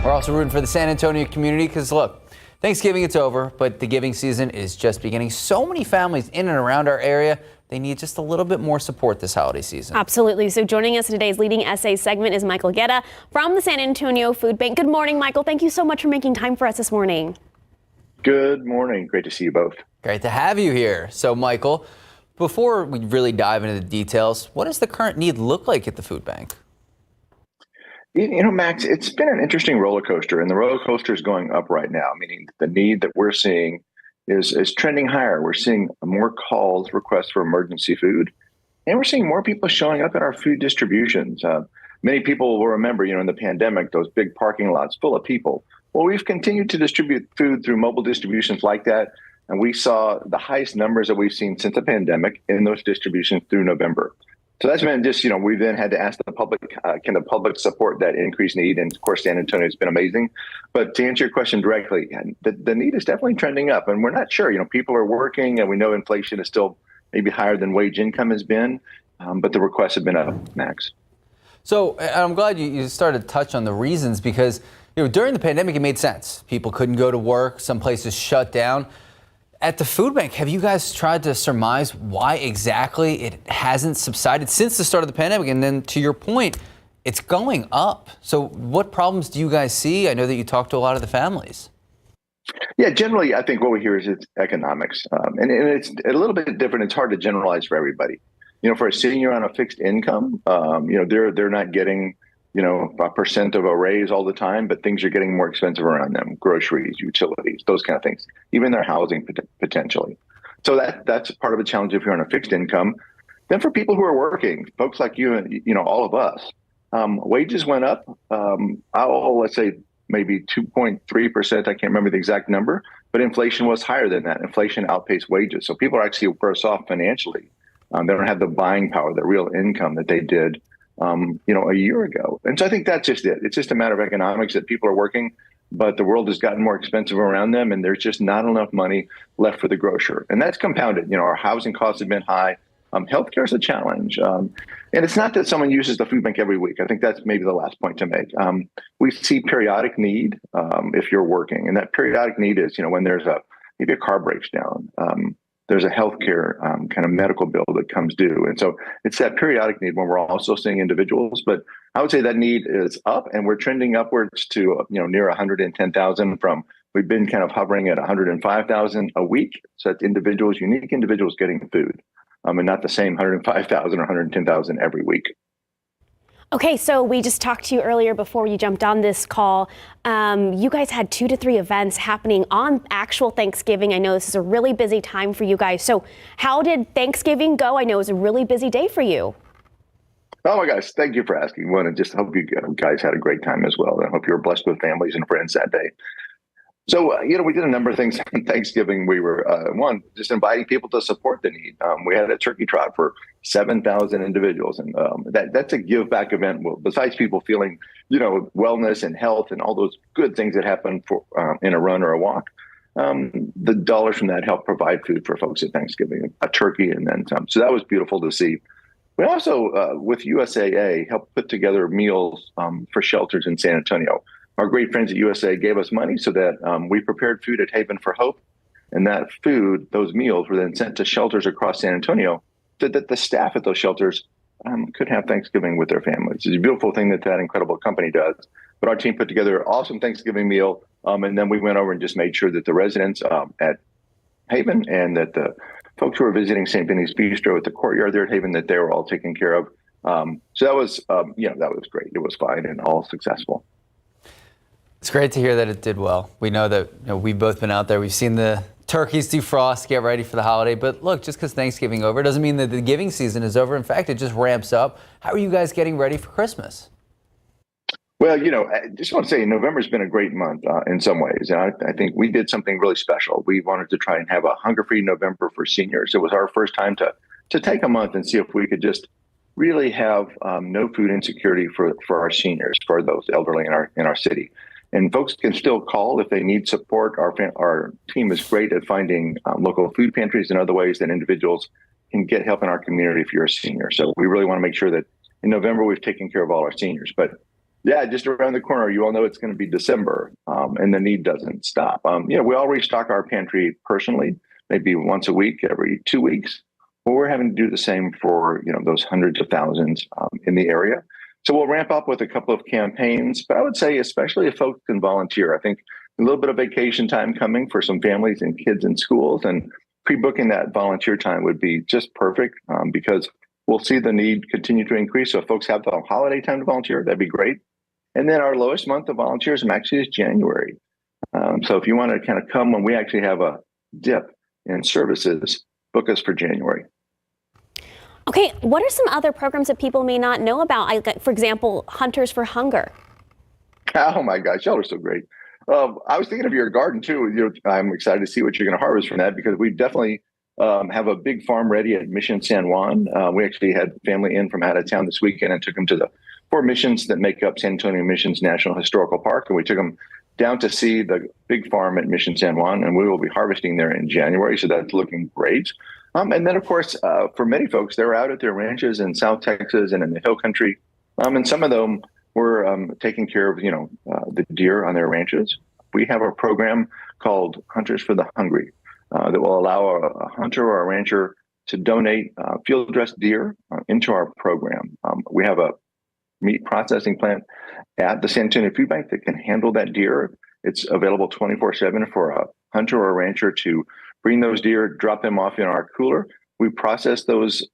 We're also rooting for the San Antonio community because, look, Thanksgiving, it's over, but the giving season is just beginning. So many families in and around our area, they need just a little bit more support this holiday season. Absolutely. So joining us in today's Leading Essay segment is Michael Guerra from the San Antonio Food Bank. Good morning, Michael. Thank you so much for making time for us this morning. Good morning. Great to see you both. Great to have you here. So, Michael, before we really dive into the details, what does the current need look like at the food bank? You know, Max, it's been an interesting roller coaster, and the roller coaster is going up right now, meaning the need that we're seeing is trending higher. We're seeing more calls, requests for emergency food, and we're seeing more people showing up at our food distributions. Many people will remember, in the pandemic, those big parking lots full of people. Well, we've continued to distribute food through mobile distributions like that, and we saw the highest numbers that we've seen since the pandemic in those distributions through November. So that's been just, we then had to ask the public, can the public support that increased need? And of course, San Antonio has been amazing. But to answer your question directly, the need is definitely trending up. And we're not sure, people are working and we know inflation is still maybe higher than wage income has been. But the requests have been up, Max. So I'm glad you started to touch on the reasons because, during the pandemic, it made sense. People couldn't go to work. Some places shut down. At the food bank, have you guys tried to surmise why exactly it hasn't subsided since the start of the pandemic? And then to your point, it's going up. So what problems do you guys see? I know that you talk to a lot of the families. Yeah, generally, I think what we hear is it's economics. And it's a little bit different. It's hard to generalize for everybody. For a senior on a fixed income, they're not getting a percent of a raise all the time, but things are getting more expensive around them, groceries, utilities, those kind of things, even their housing potentially. So that's part of the challenge if you're on a fixed income. Then for people who are working, folks like you and, all of us, wages went up, let's say maybe 2.3%. I can't remember the exact number, but inflation was higher than that. Inflation outpaced wages. So people are actually worse off financially. They don't have the buying power, the real income that they did a year ago. And so I think that's just it. It's just a matter of economics that people are working, but the world has gotten more expensive around them and there's just not enough money left for the grocer. And that's compounded. Our housing costs have been high. Healthcare is a challenge. And it's not that someone uses the food bank every week. I think that's maybe the last point to make. We see periodic need if you're working. And that periodic need is, when there's maybe a car breaks down. There's a healthcare kind of medical bill that comes due. And so it's that periodic need when we're also seeing individuals. But I would say that need is up and we're trending upwards to, near 110,000 we've been kind of hovering at 105,000 a week. So that's individuals, unique individuals getting food and not the same 105,000 or 110,000 every week. Okay, so we just talked to you earlier before you jumped on this call. You guys had 2 to 3 events happening on actual Thanksgiving. I know this is a really busy time for you guys. So how did Thanksgiving go? I know it was a really busy day for you. Oh my gosh, thank you for asking. Well, and just hope you guys had a great time as well. I hope you were blessed with families and friends that day. So, we did a number of things on Thanksgiving. We were, one, just inviting people to support the need. We had a turkey trot for 7,000 individuals. And that's a give back event. Well, besides people feeling, wellness and health and all those good things that happen for in a run or a walk, the dollars from that help provide food for folks at Thanksgiving, a turkey and then some. So that was beautiful to see. We also, with USAA, helped put together meals for shelters in San Antonio. Our great friends at USA gave us money so that we prepared food at Haven for Hope. And that food, those meals, were then sent to shelters across San Antonio so that the staff at those shelters could have Thanksgiving with their families. It's a beautiful thing that incredible company does. But our team put together an awesome Thanksgiving meal. And then we went over and just made sure that the residents at Haven and that the folks who were visiting St. Vinny's Bistro at the courtyard there at Haven, that they were all taken care of. So that was, that was great. It was fine and all successful. It's great to hear that it did well. We know that we've both been out there. We've seen the turkeys defrost, get ready for the holiday. But look, just because Thanksgiving over doesn't mean that the giving season is over. In fact, it just ramps up. How are you guys getting ready for Christmas? Well, I just want to say November's been a great month in some ways. And I think we did something really special. We wanted to try and have a hunger-free November for seniors. It was our first time to take a month and see if we could just really have no food insecurity for our seniors, for those elderly in our city. And folks can still call if they need support. Our team is great at finding local food pantries and other ways that individuals can get help in our community if you're a senior. So we really want to make sure that in November we've taken care of all our seniors. But Yeah, just around the corner. You all know it's going to be December, and the need doesn't stop. We all restock our pantry personally, maybe once a week, every 2 weeks. But we're having to do the same for those hundreds of thousands in the area. So we'll ramp up with a couple of campaigns. But I would say, especially if folks can volunteer, I think a little bit of vacation time coming for some families and kids in schools, and pre-booking that volunteer time would be just perfect because we'll see the need continue to increase. So if folks have the holiday time to volunteer, that'd be great. And then our lowest month of volunteerism actually is January. So if you want to kind of come when we actually have a dip in services, book us for January. Okay, what are some other programs that people may not know about? For example, Hunters for Hunger. Oh my gosh, y'all are so great. I was thinking of your garden too. I'm excited to see what you're going to harvest from that because we definitely have a big farm ready at Mission San Juan. We actually had family in from out of town this weekend and took them to the 4 missions that make up San Antonio Missions National Historical Park. And we took them down to see the big farm at Mission San Juan, and we will be harvesting there in January. So that's looking great. And then, of course, for many folks, they're out at their ranches in South Texas and in the Hill Country. And some of them were taking care of, the deer on their ranches. We have a program called Hunters for the Hungry that will allow a hunter or a rancher to donate field-dressed deer into our program. We have a meat processing plant at the San Antonio Food Bank that can handle that deer. It's available 24/7 for a hunter or a rancher to bring those deer, drop them off in our cooler. We process those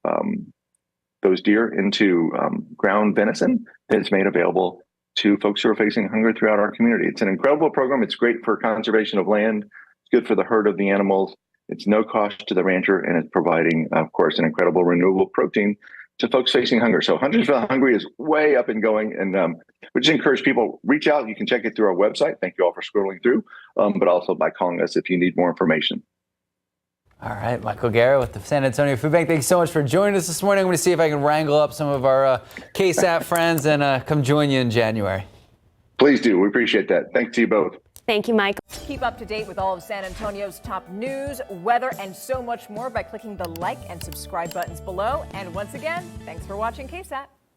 deer into ground venison that's made available to folks who are facing hunger throughout our community. It's an incredible program. It's great for conservation of land. It's good for the herd of the animals. It's no cost to the rancher, and it's providing, of course, an incredible renewable protein to folks facing hunger. So Hunters for the Hungry is way up and going, and we just encourage people, reach out. You can check it through our website. Thank you all for scrolling through, but also by calling us if you need more information. All right, Michael Guerra with the San Antonio Food Bank. Thank you so much for joining us this morning. I'm going to see if I can wrangle up some of our KSAT friends and come join you in January. Please do. We appreciate that. Thanks to you both. Thank you, Michael. Keep up to date with all of San Antonio's top news, weather, and so much more by clicking the like and subscribe buttons below. And once again, thanks for watching KSAT.